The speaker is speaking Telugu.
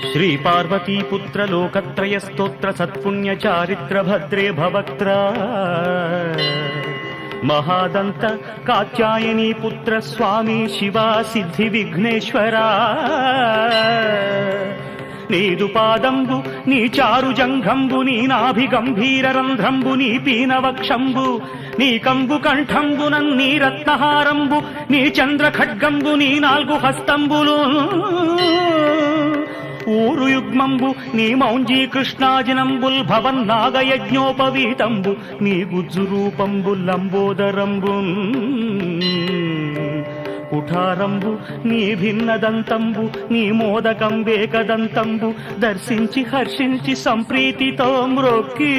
శ్రీ పార్వతీపుత్ర లోకత్రయ స్తోత్ర సత్పుణ్య చారిత్ర భద్రే భవక్త్ర మహాదంత కాత్యాయనీ పుత్ర స్వామి శివ సిద్ధి విఘ్నేశ్వరా నీదు పాదంబు నీ చారు జంఘంబు నీ నాభి గంభీర రంధ్రంబు నీ పీనవక్షంబు నీ కంబు కంఠంబునన్ నీ రత్నహారంబు నీ చంద్ర ఖడ్గంబు నీ నాలుగు హస్తంబులు ఊరు యుగ్మంబు నీ మౌంజీ కృష్ణాజినంబుల్ భవన్ నాగయజ్ఞోపవీతంబు నీ గుజ్జు రూపంబు లంబోదరంబు కుఠారంబు నీ భిన్నదంతంబు నీ మోదకంబేకదంతంబు దర్శించి హర్షించి సంప్రీతితో మ్రొక్కి